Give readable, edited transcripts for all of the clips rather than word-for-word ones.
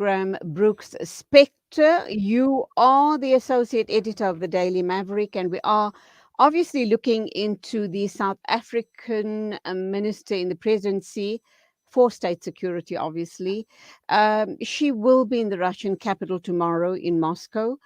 program, Brooks Spector. You are the associate editor of the Daily Maverick, and we are obviously looking into the South African minister in the presidency for state security, obviously. She will be in the Russian capital tomorrow in Moscow,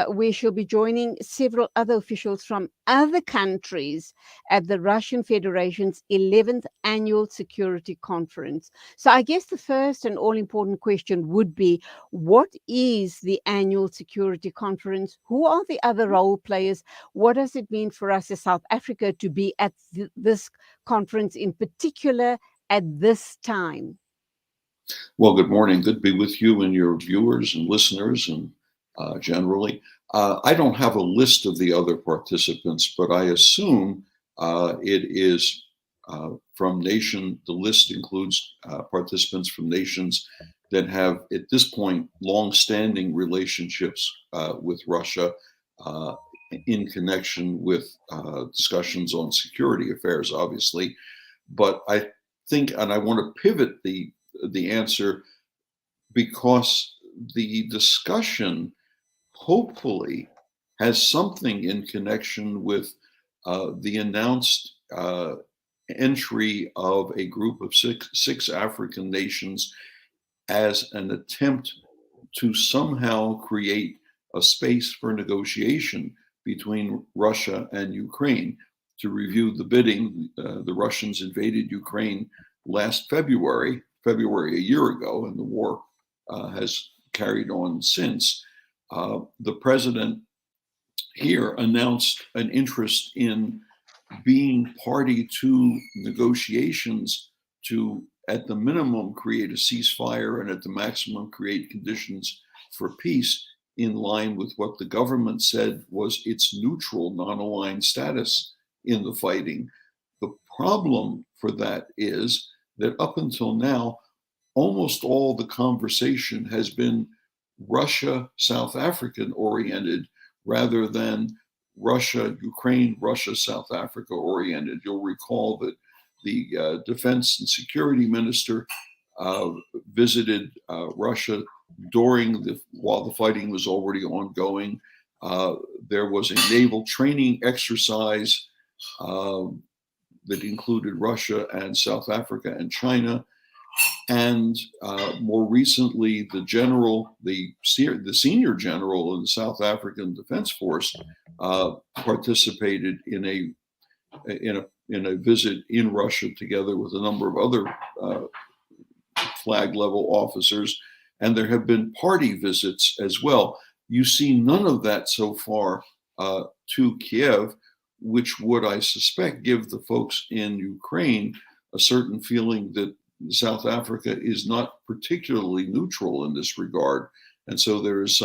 where she'll be joining several other officials from other countries at the Russian Federation's 11th annual security conference. So I guess the first and all important question would be, what is the annual security conference? Who are the other role players? What does it mean for us as South Africa to be at this conference in particular at this time? Well, good morning. Good to be with you and your viewers and listeners and generally. I don't have a list of the other participants, but I assume it is from the list includes participants from nations that have, at this point, long-standing relationships with Russia in connection with discussions on security affairs, obviously. But I think, and I want to pivot the answer, because the discussion hopefully has something in connection with the announced entry of a group of six African nations as an attempt to somehow create a space for negotiation between Russia and Ukraine. To review the bidding, the Russians invaded Ukraine last February a year ago, and the war has carried on since. The president here announced an interest in being party to negotiations to, at the minimum, create a ceasefire and at the maximum create conditions for peace in line with what the government said was its neutral, non-aligned status in the fighting. The problem for that is that up until now, almost all the conversation has been Russia, South African oriented rather than Russia, Ukraine, Russia, South Africa oriented. You'll recall that the defense and security minister visited Russia while the fighting was already ongoing. There was a naval training exercise that included Russia and South Africa and China. And more recently, the senior general of the South African Defense Force participated in a visit in Russia together with a number of other flag level officers. And there have been party visits as well. You see none of that so far to Kiev, which would, I suspect, give the folks in Ukraine a certain feeling that South Africa is not particularly neutral in this regard. And so there is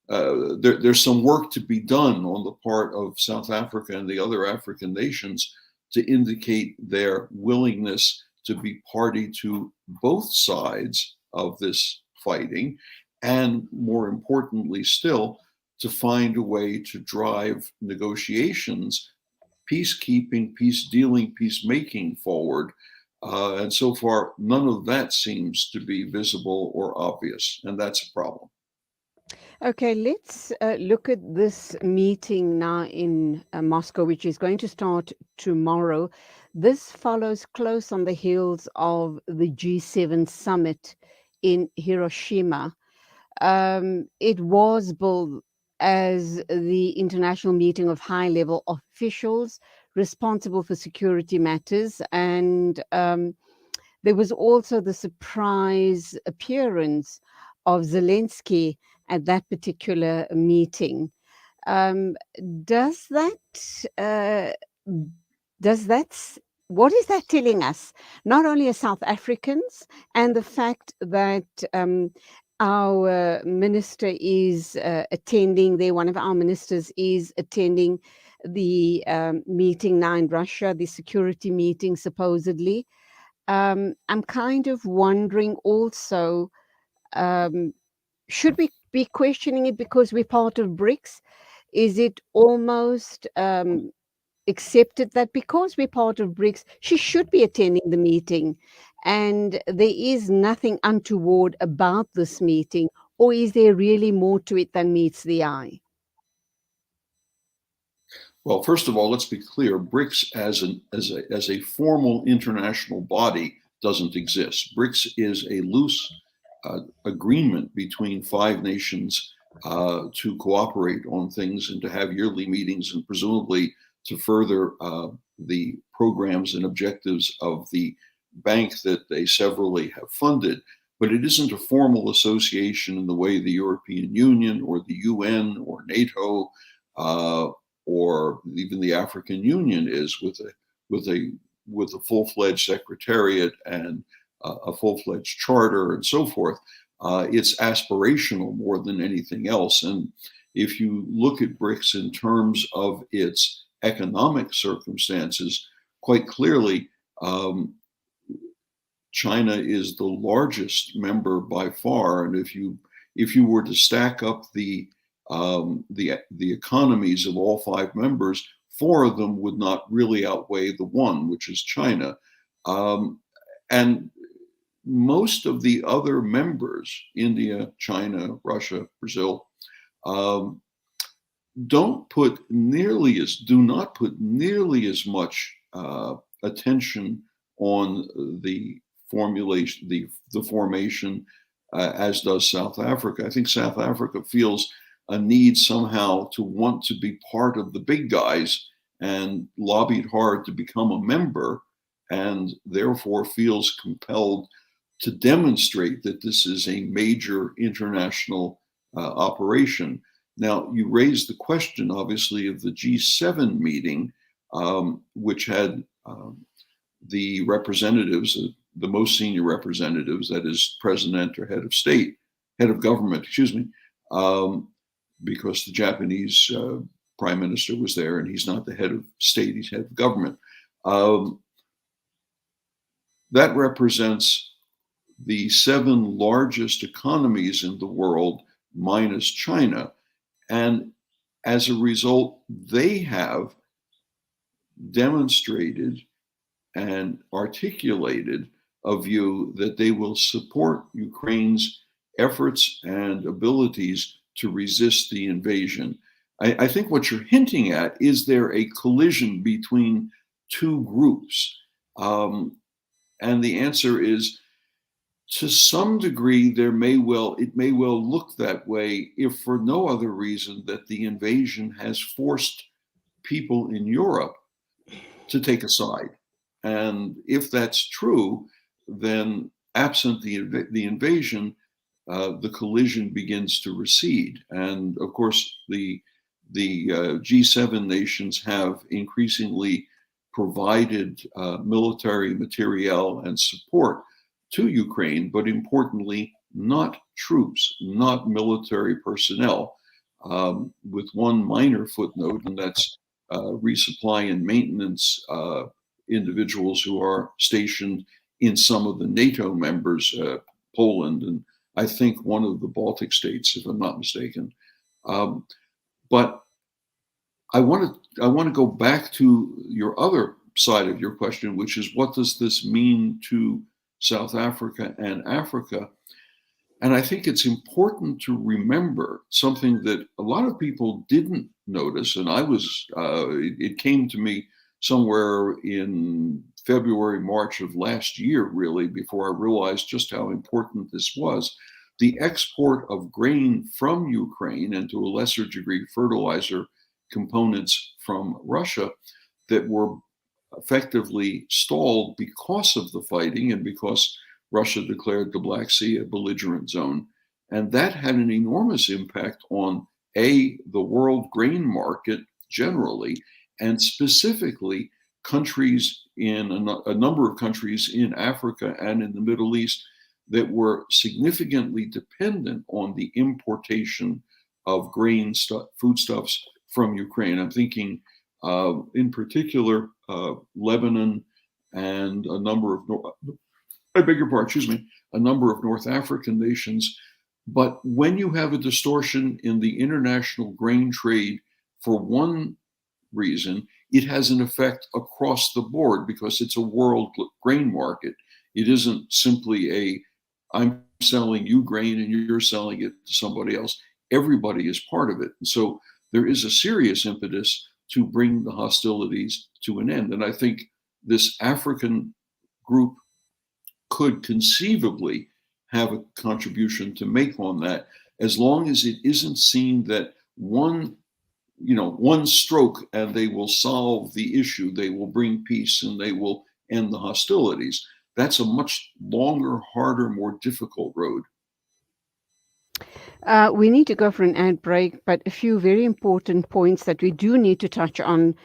there's some work to be done on the part of South Africa and the other African nations to indicate their willingness to be party to both sides of this fighting, and more importantly still, to find a way to drive negotiations, peacekeeping, peace dealing, peacemaking forward. And so far, none of that seems to be visible or obvious, and that's a problem. Okay, let's look at this meeting now in Moscow, which is going to start tomorrow. This follows close on the heels of the G7 summit in Hiroshima. It was billed as the international meeting of high-level officials responsible for security matters, and there was also the surprise appearance of Zelensky at that particular meeting. What is that telling us? Not only as South Africans, and the fact that our minister is attending there, one of our ministers is attending the meeting now in Russia, the security meeting supposedly. I'm kind of wondering also, should we be questioning it because we're part of BRICS? Is it almost accepted that because we're part of BRICS, she should be attending the meeting and there is nothing untoward about this meeting, or is there really more to it than meets the eye? Well, first of all, let's be clear. BRICS as a formal international body doesn't exist. BRICS is a loose agreement between 5 nations to cooperate on things and to have yearly meetings, and presumably to further the programs and objectives of the bank that they severally have funded. But it isn't a formal association in the way the European Union or the UN or NATO or even the African Union is, with a full-fledged secretariat and a full-fledged charter and so forth. It's aspirational more than anything else. And if you look at BRICS in terms of its economic circumstances, quite clearly, China is the largest member by far. And if you were to stack up the economies of all 5 members, 4 of them would not really outweigh the one, which is China. And most of the other members, India, China, Russia, Brazil, do not put nearly as much attention on the formulation, the formation, as does South Africa. I think South Africa feels a need somehow to want to be part of the big guys and lobbied hard to become a member, and therefore feels compelled to demonstrate that this is a major international operation. Now, you raised the question, obviously, of the G7 meeting, which had the representatives, the most senior representatives, that is, president or head of government, because the Japanese prime minister was there, and he's not the head of state, he's head of government. That represents the 7 largest economies in the world, minus China. And as a result, they have demonstrated and articulated a view that they will support Ukraine's efforts and abilities to resist the invasion. I think what you're hinting at is there a collision between 2 groups? And the answer is, to some degree, it may well look that way, if for no other reason that the invasion has forced people in Europe to take a side. And if that's true, then absent the invasion, the collision begins to recede. And of course, the G7 nations have increasingly provided military materiel and support to Ukraine, but importantly, not troops, not military personnel, with one minor footnote, and that's resupply and maintenance individuals who are stationed in some of the NATO members, Poland, and I think one of the Baltic states, if I'm not mistaken. But I want to go back to your other side of your question, which is, what does this mean to South Africa and Africa? And I think it's important to remember something that a lot of people didn't notice, and it came to me somewhere in February, March of last year, really, before I realized just how important this was. The export of grain from Ukraine, and to a lesser degree fertilizer components from Russia, that were effectively stalled because of the fighting and because Russia declared the Black Sea a belligerent zone. And that had an enormous impact on the world grain market generally, and specifically countries in a number of countries in Africa and in the Middle East that were significantly dependent on the importation of grain foodstuffs from Ukraine. I'm thinking in particular Lebanon and a number of North African nations. But when you have a distortion in the international grain trade for one reason, it has an effect across the board because it's a world grain market. It isn't simply I'm selling you grain and you're selling it to somebody else. Everybody is part of it. And so there is a serious impetus to bring the hostilities to an end. And I think this African group could conceivably have a contribution to make on that, as long as it isn't seen that one stroke and they will solve the issue, they will bring peace and they will end the hostilities. That's a much longer, harder, more difficult road. We need to go for an ad break, but a few very important points that we do need to touch on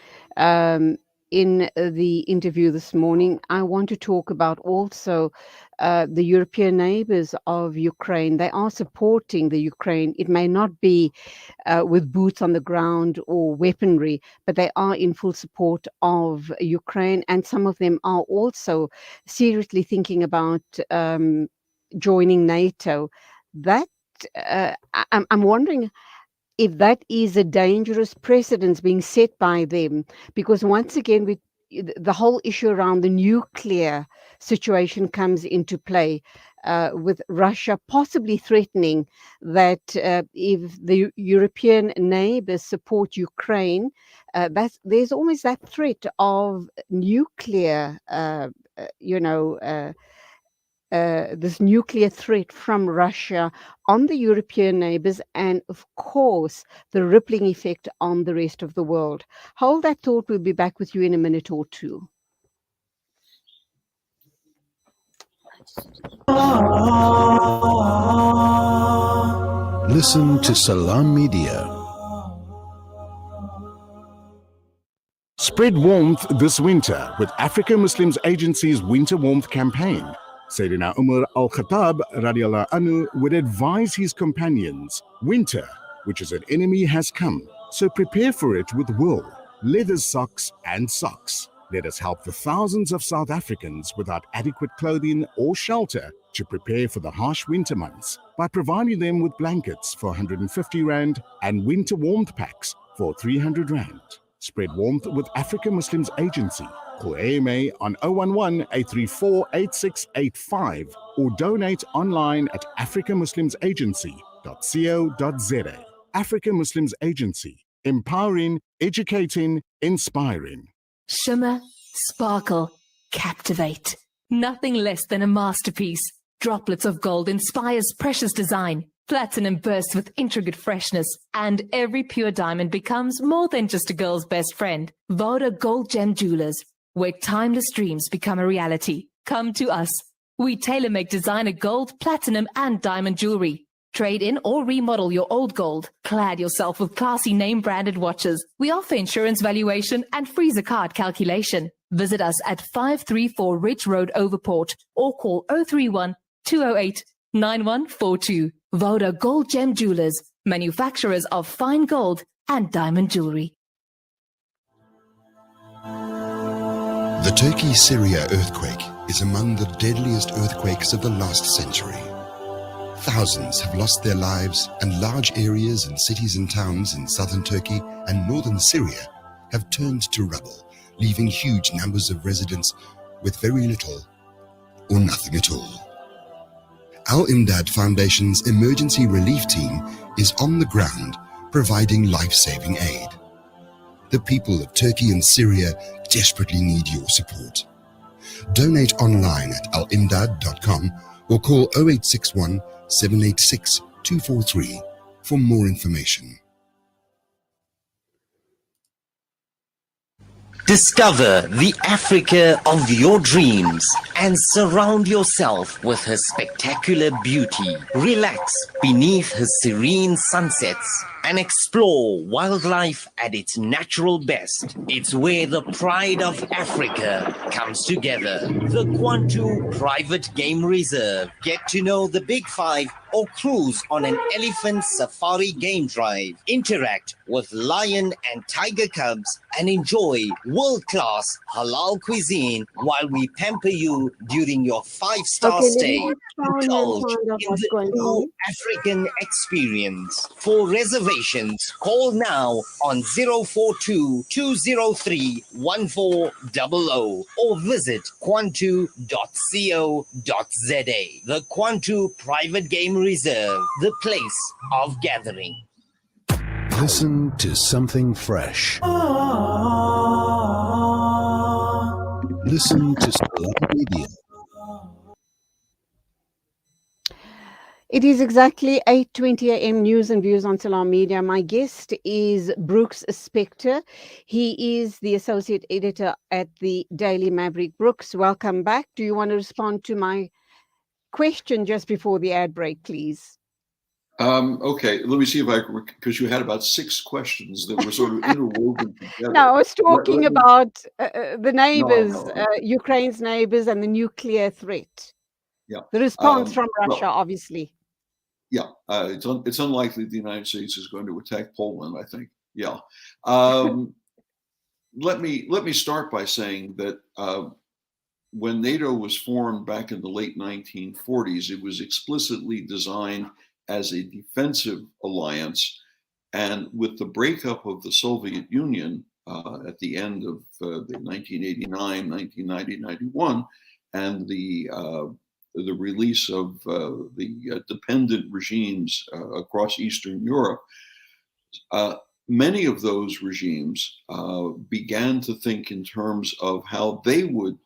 in the interview this morning. I want to talk about also the European neighbors of Ukraine. They are supporting the Ukraine. It may not be with boots on the ground or weaponry, but they are in full support of Ukraine. And some of them are also seriously thinking about joining NATO. That I'm wondering if that is a dangerous precedent being set by them, because once again, the whole issue around the nuclear situation comes into play, with Russia possibly threatening that if the European neighbors support Ukraine, there's always that threat of nuclear, this nuclear threat from Russia on the European neighbors, and of course, the rippling effect on the rest of the world. Hold that thought. We'll be back with you in a minute or two. Listen to Salam Media. Spread warmth this winter with Africa Muslims Agency's Winter Warmth Campaign. Sayyidina Umar al-Khattab radiallahu anhu would advise his companions, winter, which is an enemy, has come, so prepare for it with wool, leather socks and socks. Let us help the thousands of South Africans without adequate clothing or shelter to prepare for the harsh winter months by providing them with blankets for 150 Rand and winter warmth packs for 300 Rand. Spread warmth with Africa Muslims Agency. Call AMA on 011-834-8685 or donate online at africamuslimsagency.co.za. Africa Muslims Agency. Empowering, educating, inspiring. Shimmer, sparkle, captivate. Nothing less than a masterpiece. Droplets of gold inspires precious design. Platinum bursts with intricate freshness, and every pure diamond becomes more than just a girl's best friend. Voda Gold Gem Jewelers, where timeless dreams become a reality. Come to us. We tailor-make designer gold, platinum, and diamond jewelry. Trade in or remodel your old gold. Clad yourself with classy name-branded watches. We offer insurance valuation and free zakat calculation. Visit us at 534 Ridge Road, Overport, or call 031-208-9142. Voda Gold Gem Jewelers, manufacturers of fine gold and diamond jewelry. The Turkey-Syria earthquake is among the deadliest earthquakes of the last century. Thousands have lost their lives, and large areas in cities and towns in southern Turkey and northern Syria have turned to rubble, leaving huge numbers of residents with very little or nothing at all. Al-Imdad Foundation's emergency relief team is on the ground providing life-saving aid. The people of Turkey and Syria desperately need your support. Donate online at alimdad.com or call 0861 786 243 for more information. Discover the Africa of your dreams and surround yourself with her spectacular beauty. Relax beneath her serene sunsets and explore wildlife at its natural best. It's where the pride of Africa comes together. The Kwantu Private Game Reserve. Get to know the Big Five or cruise on an elephant safari game drive. Interact with lion and tiger cubs and enjoy world-class halal cuisine while we pamper you during your 5-star stay. Indulge in the true African experience. For reservations, reservations. Call now on 042 203 1400 or visit kwantu.co.za. The Kwantu Private Game Reserve, the place of gathering. Listen to something fresh. Listen to Salam Media. It is exactly 8:20 a.m. News and Views on Salam Media. My guest is Brooks Spector. He is the associate editor at the Daily Maverick. Brooks, welcome back. Do you want to respond to my question just before the ad break, please? Okay, let me see if because you had about 6 questions that were sort of interwoven together. No, I was talking about the neighbors, No. Ukraine's neighbors, and the nuclear threat. Yeah. The response from Well, Russia, obviously. Yeah, it's unlikely the United States is going to attack Poland, I think. Yeah. Let me start by saying that when NATO was formed back in the late 1940s, it was explicitly designed as a defensive alliance. And with the breakup of the Soviet Union at the end of the 1989, 1990, 91, and the release of the dependent regimes across Eastern Europe, many of those regimes began to think in terms of how they would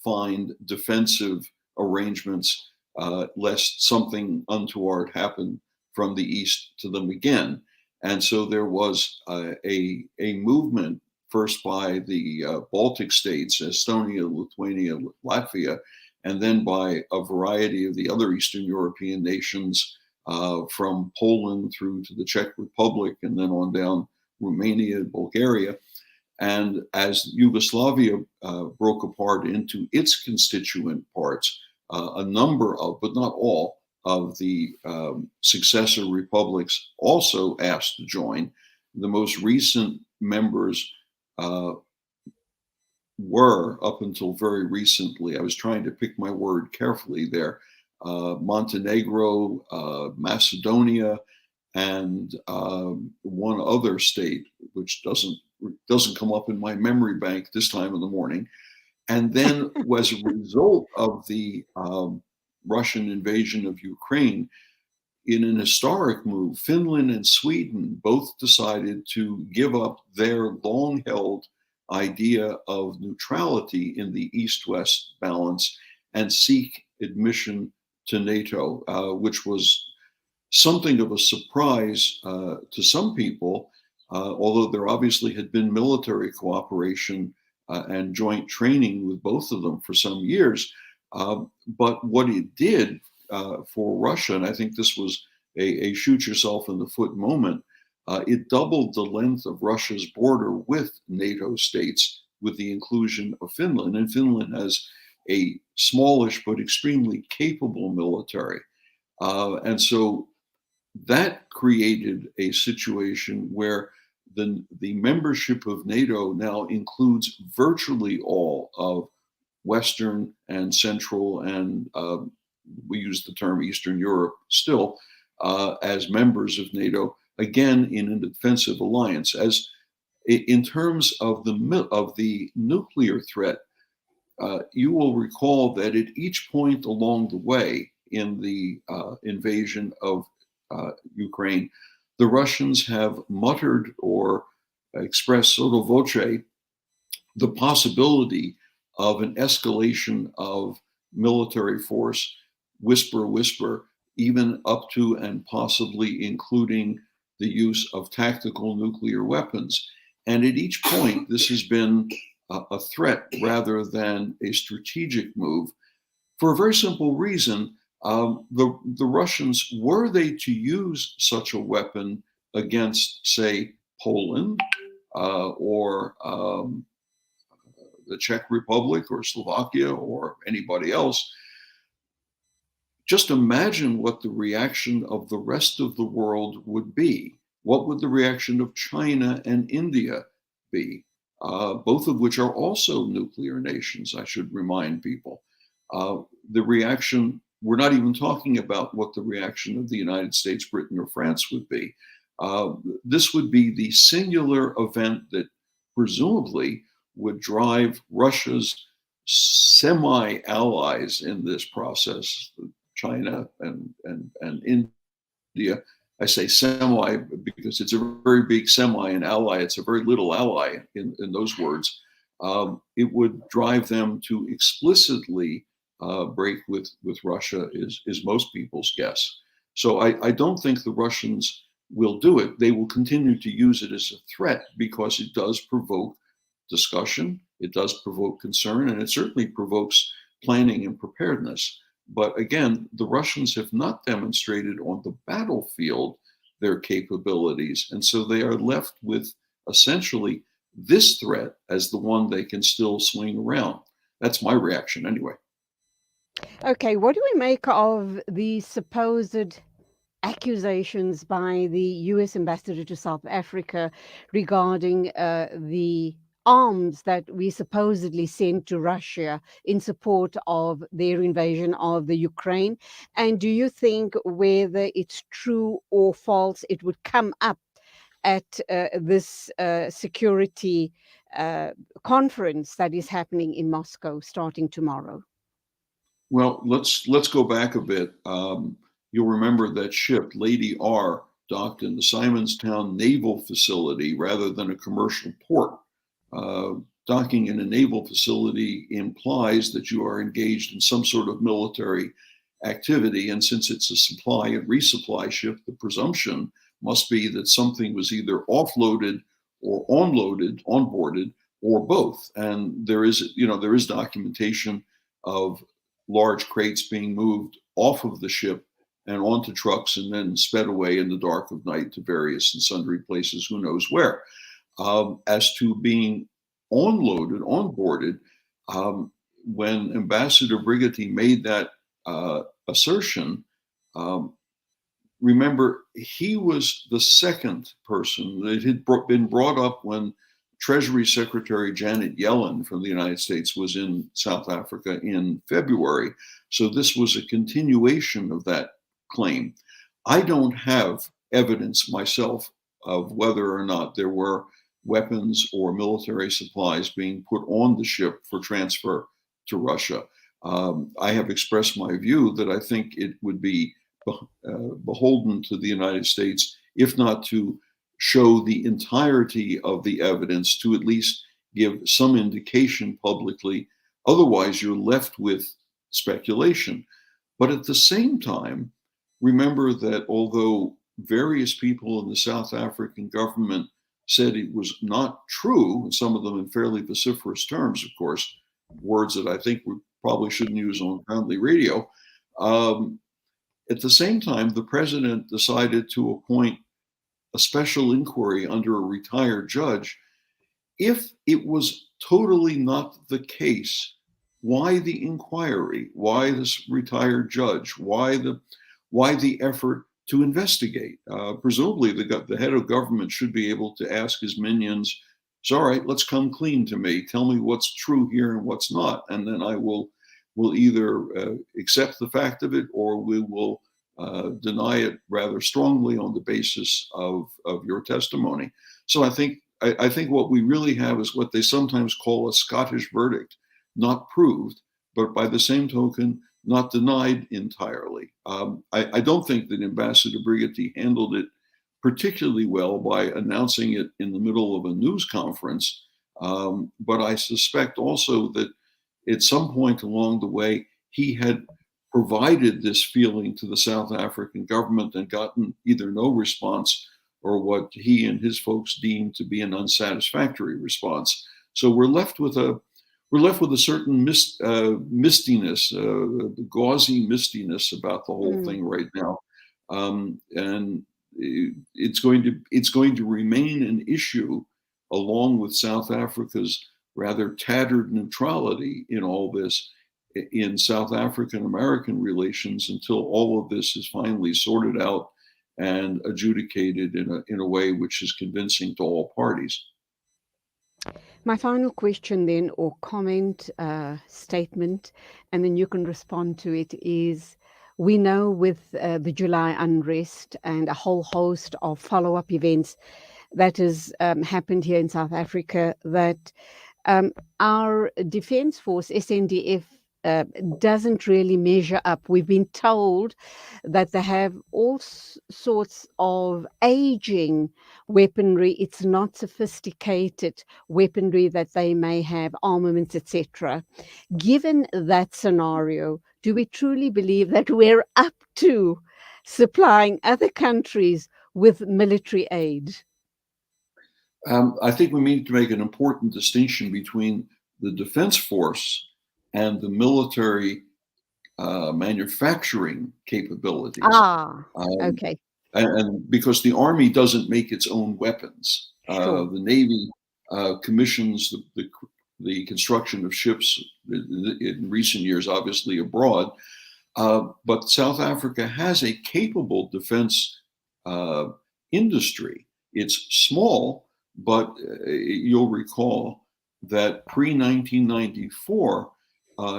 find defensive arrangements lest something untoward happen from the east to them again. And so there was a movement first by the Baltic states, Estonia, Lithuania, Latvia, and then by a variety of the other Eastern European nations, from Poland through to the Czech Republic and then on down Romania, Bulgaria. And as Yugoslavia broke apart into its constituent parts, a number of, but not all, of the successor republics also asked to join. The most recent members were, up until very recently, I was trying to pick my word carefully there, Montenegro, Macedonia, and one other state, which doesn't come up in my memory bank this time of the morning. And then, as a result of the Russian invasion of Ukraine, in an historic move, Finland and Sweden both decided to give up their long-held idea of neutrality in the East-West balance and seek admission to NATO, which was something of a surprise to some people, although there obviously had been military cooperation and joint training with both of them for some years. But what it did for Russia, and I think this was a shoot yourself in the foot moment, it doubled the length of Russia's border with NATO states with the inclusion of Finland. And Finland has a smallish but extremely capable military. And so that created a situation where the membership of NATO now includes virtually all of Western and Central and we use the term Eastern Europe still as members of NATO, again in a defensive alliance. As in terms of the nuclear threat, you will recall that at each point along the way in the invasion of Ukraine, the Russians have muttered or expressed sotto voce the possibility of an escalation of military force, whisper, even up to and possibly including the use of tactical nuclear weapons. And at each point, this has been a threat rather than a strategic move for a very simple reason. The Russians, were they to use such a weapon against, say, Poland or the Czech Republic or Slovakia or anybody else, just imagine what the reaction of the rest of the world would be. What would the reaction of China and India be? Both of which are also nuclear nations, I should remind people. The reaction, we're not even talking about what the reaction of the United States, Britain, or France would be. This would be the singular event that presumably would drive Russia's semi-allies in this process, China and India. I say semi because it's a very big semi, and ally, it's a very little ally in those words. It would drive them to explicitly break with Russia is most people's guess. So I don't think the Russians will do it. They will continue to use it as a threat because it does provoke discussion, it does provoke concern, and it certainly provokes planning and preparedness. But again, the Russians have not demonstrated on the battlefield their capabilities. And so they are left with essentially this threat as the one they can still swing around. That's my reaction anyway. Okay, what do we make of the supposed accusations by the US ambassador to South Africa regarding the arms that we supposedly sent to Russia in support of their invasion of the Ukraine? And do you think whether it's true or false, it would come up at this security conference that is happening in Moscow starting tomorrow? Well, let's go back a bit. You'll remember that ship, Lady R, docked in the Simonstown Naval Facility rather than a commercial port. Docking in a naval facility implies that you are engaged in some sort of military activity. And since it's a supply and resupply ship, the presumption must be that something was either offloaded or onboarded, or both. And there is documentation of large crates being moved off of the ship and onto trucks and then sped away in the dark of night to various and sundry places, who knows where. As to being onboarded, when Ambassador Brigitte made that assertion, remember, he was the second person. It had been brought up when Treasury Secretary Janet Yellen from the United States was in South Africa in February. So this was a continuation of that claim. I don't have evidence myself of whether or not there were weapons or military supplies being put on the ship for transfer to Russia. I have expressed my view that I think it would be beholden to the United States, if not to show the entirety of the evidence, to at least give some indication publicly. Otherwise, you're left with speculation. But at the same time, remember that although various people in the South African government said it was not true, and some of them in fairly vociferous terms, of course, words that I think we probably shouldn't use on friendly radio, at the same time, the president decided to appoint a special inquiry under a retired judge. If it was totally not the case, why the inquiry? Why this retired judge? Why the effort to investigate? Presumably, the head of government should be able to ask his minions, "It's all right, let's come clean to me. Tell me what's true here and what's not, and then I will either accept the fact of it, or we will deny it rather strongly on the basis of your testimony." So I think what we really have is what they sometimes call a Scottish verdict, not proved, but by the same token, not denied entirely. I don't think that Ambassador Brigitte handled it particularly well by announcing it in the middle of a news conference. But I suspect also that at some point along the way, he had provided this feeling to the South African government and gotten either no response or what he and his folks deemed to be an unsatisfactory response. So we're left with a certain mistiness, gauzy mistiness about the whole thing right now, and it's going to remain an issue, along with South Africa's rather tattered neutrality in all this, in South African American relations, until all of this is finally sorted out and adjudicated in a way which is convincing to all parties. My final question then, or comment, statement, and then you can respond to it, is We know with the July unrest and a whole host of follow-up events that has happened here in South Africa, that our Defence Force, SNDF, doesn't really measure up. We've been told that they have all sorts of aging weaponry. It's not sophisticated weaponry that they may have, armaments, etc. Given that scenario, do we truly believe that we're up to supplying other countries with military aid? I think we need to make an important distinction between the Defense Force and the military manufacturing capabilities. Okay. And because the Army doesn't make its own weapons. Sure. The Navy commissions the construction of ships in recent years, obviously abroad. But South Africa has a capable defense industry. It's small, but you'll recall that pre-1994,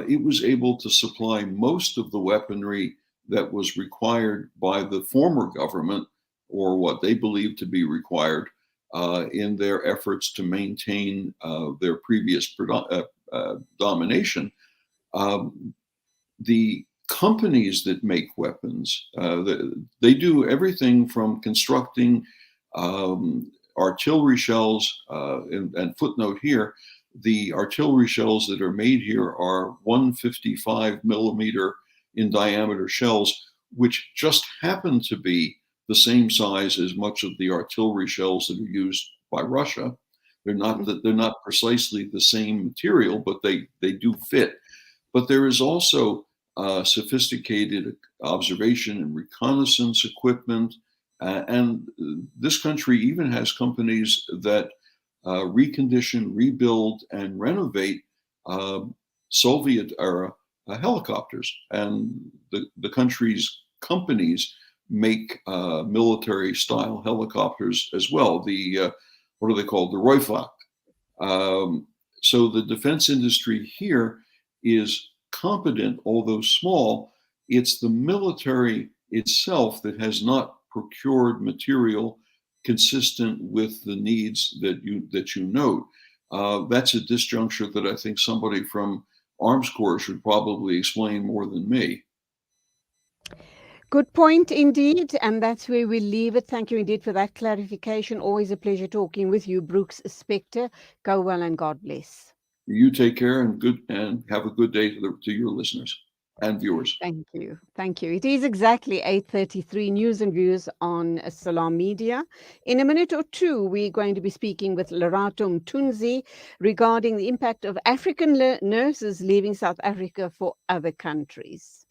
it was able to supply most of the weaponry that was required by the former government, or what they believed to be required in their efforts to maintain their previous domination. The companies that make weapons, they do everything from constructing artillery shells, and footnote here, the artillery shells that are made here are 155 millimeter in diameter shells, which just happen to be the same size as much of the artillery shells that are used by Russia. They're not precisely the same material, but they do fit. But there is also sophisticated observation and reconnaissance equipment. And this country even has companies that recondition, rebuild, and renovate Soviet era helicopters. And the country's companies make military style helicopters as well. The what are they called? The Roifak. So the defense industry here is competent, although small. It's the military itself that has not procured material consistent with the needs that you note. That's a disjuncture that I think somebody from Arms Corps should probably explain more than me. Good point indeed, and that's where we leave it. Thank you indeed for that clarification. Always a pleasure talking with you, Brooks Spector. Go well and God bless. You take care and have a good day to your listeners and viewers. Thank you. Thank you. It is exactly 8:33. News and views on Salam Media. In a minute or two, we're going to be speaking with Lerato Mtunzi regarding the impact of African nurses leaving South Africa for other countries.